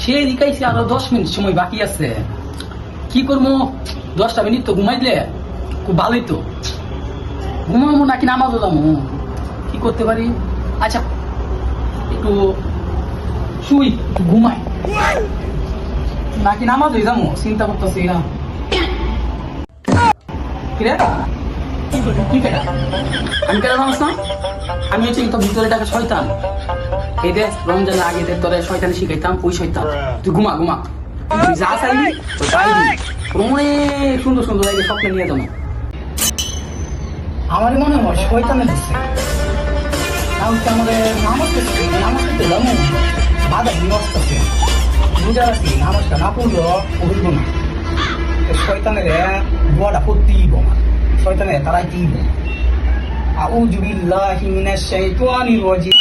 সে দিকাইছে আরো 10 মিনিট সময় বাকি আছে। কি করবো, 10টা মিনিট তো ঘুমাই দিলে খুব ভালোই তো। ঘুমাবো নাকি নামাজও যাবো, কি করতে পারি? আচ্ছা একটু শুই, একটু ঘুমাই, নাকি নামাজ হয়ে যাবো চিন্তা করতেছি না। আমি কেন নামাজ না, আমি হচ্ছে তো ভিতরে টাকা শয়তান। এই দে রমজানের আগে তোরে শয়তান শিখাইতাম, ওই শয়তান। তুই ঘুমা ঘুমা, তুই যা চাইবি অনেক সুন্দর সুন্দর লাগে স্বপ্নে নিয়ে যাবো। আমার মনে হয় শয়তানের হচ্ছে আমাদের নামাজ পড়তে যাবো, বাধা বিনষ্ট আছে। বুঝা রাখি নামাজটা না পড়লো পড়বো না, শয়তানের দোয়াটা করতেই না, শয়তানের তারাই দিব। আউযু বিল্লাহি মিনাশ শাইতানির রাজিম।